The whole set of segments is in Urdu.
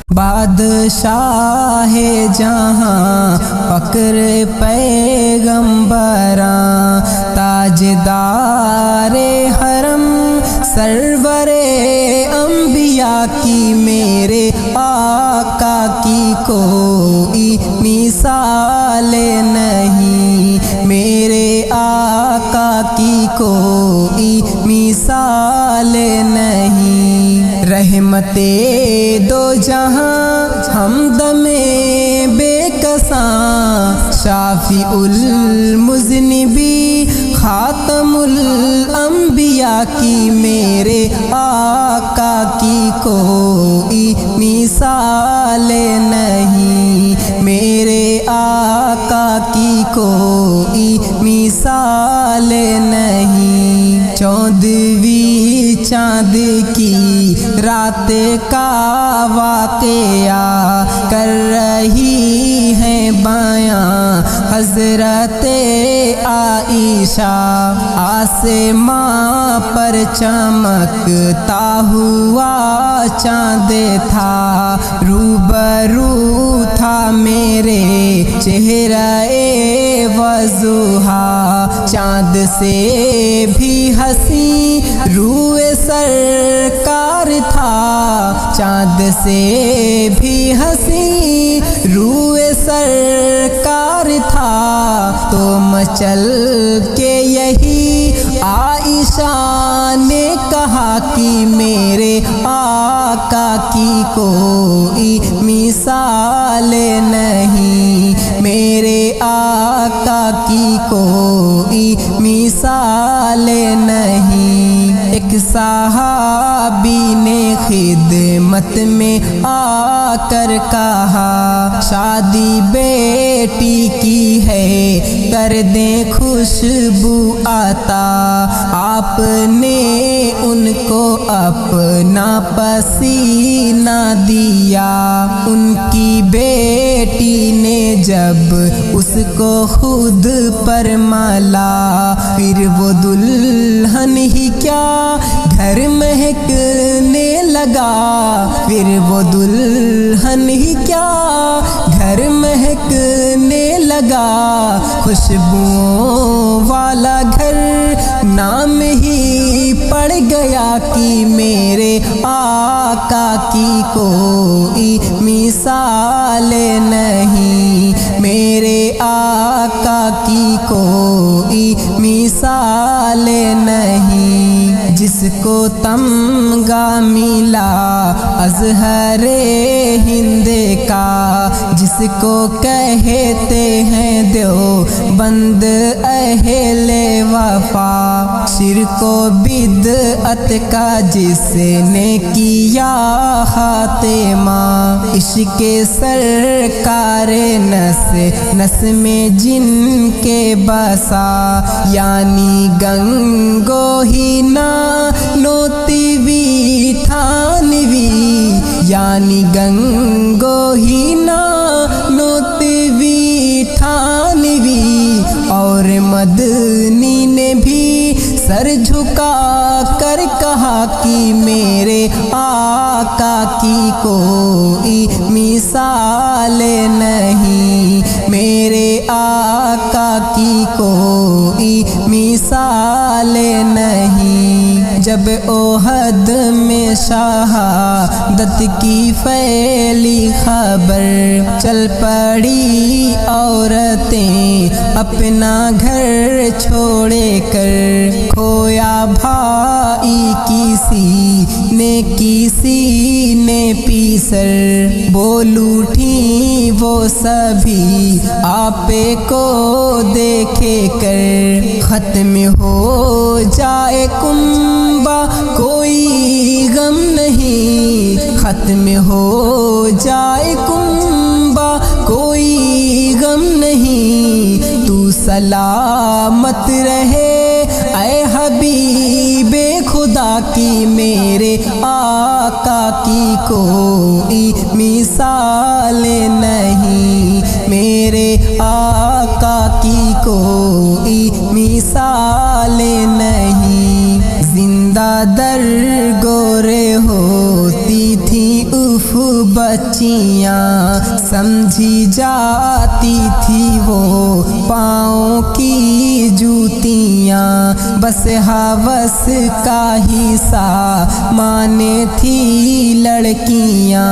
بادشاہ جہاں فقر پیغمبراں تاجدار حرم سرور انبیاء کی میرے آقا کی کوئی مثال نہیں، میرے آقا کی کوئی مثال نہیں۔ رحمت دو جہاں ہمدم بے کساں شافی المذنبی خاتم الانبیاء کی میرے آقا کی کوئی مثال نہیں، میرے آقا کی کوئی مثال نہیں۔ 14ویں چاند کی رات کا واقعہ کر رہی ہیں بیاں حضرت عائشہ، آسماں پر چمکتا ہوا چاند تھا، روبرو تھا میرے چہرہ وضحا، چاند سے بھی حسین روئے سرکار تھا، چاند سے بھی حسین روئے سرکار تھا، تو مچل کے یہی عائشہ نے کہا کہ میرے آقا کی کوئی مثال نہیں، میرے آقا کی کوئی مثال نہیں۔ ایک صحابی نے خدمت میں آ کر کہا، شادی بیٹی کی ہے کر دیں خوشبو عطا، آپ نے ان کو اپنا پسینہ دیا، ان کی بیٹی نے جب اس کو خود پر ملا، پھر وہ دلہن ہی کیا گھر مہکنے لگا، پھر وہ دلہن ہی کیا گھر مہکنے لگا، خوشبوؤں والا گھر نام ہی پڑ گیا کہ میرے آقا کی کوئی مثال نہیں، میرے آقا کی کوئی مثال نہیں۔ جس کو تمغہ ملا اظہر ہند کا، جس کو کہتے ہیں دیوبند اہل وفا، شرک و بدعت کا جس نے کیا خاتمہ، عشق سرکار نس نس میں جن کے بسا، یعنی گنگو ہی نوتوی تھانوی، یعنی گنگو ہی نوتوی تھانوی، اور مدنی نے بھی سر جھکا کر کہا کہ میرے آقا کی کوئی مثال نہیں، میرے آقا کی کوئی مثال نہیں۔ جب احد میں شہادت کی پھیلی خبر، چل پڑی عورتیں اپنا گھر چھوڑے کر، کھویا بھائی کسی نے پیسر، بول اٹھی وہ سبھی آپے کو دیکھے کر، ختم ہو جائے کنبہ کوئی غم نہیں، ختم ہو جائے کنبہ کوئی غم نہیں، تو سلامت رہے اے حبیب خدا کی میرے آقا کی کوئی مثال نہیں، میرے آقا کی کوئی مثال نہیں۔ زندہ دادر گورے ہوتی تھی اف بچیاں، سمجھی جاتی تھی وہ پاؤں کی جوتیاں، بس ہوس کا ہی سامان تھی لڑکیاں،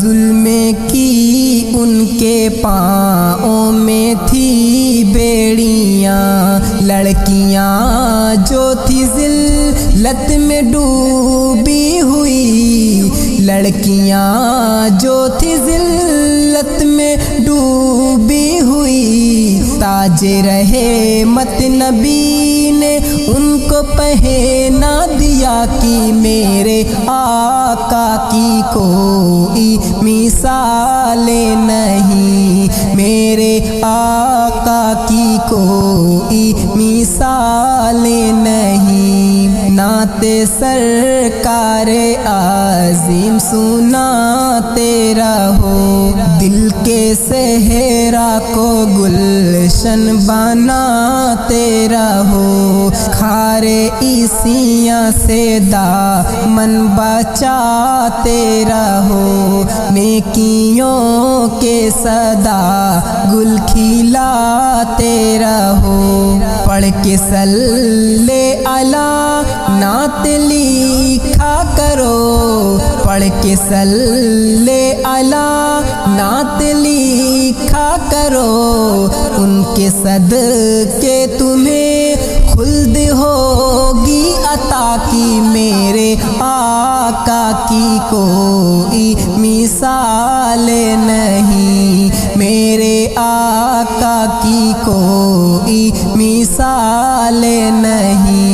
ظلم کی ان کے پاؤں میں تھی بیڑیاں، لڑکیاں جو تھی ذلت میں ڈوبی ہوئی، لڑکیاں جو تھی ذلت میں ڈوبی ہوئی، تاج رحمت نبی نے ان کو پہنا دیا کہ میرے آقا کی کوئی مثال نہیں، میرے آقا کی کوئی مثال نہیں، نعت سرکار عظیم سناتے رہو، دل کے صحرا کو گلشن بناتے رہو، کھارے عیسیاں سے دامن بچاتے رہو، نیکیوں کے صدا گل کھلاتے رہو، پڑھ کے صلی علی نعت لکھا کرو، پڑھ کے صلی علی نعت لکھا کرو، ان کے صدقے تمہیں خلد ہوگی عطا کی میرے آقا کی کوئی مثال نہیں، میرے آقا کی کوئی مثال نہیں۔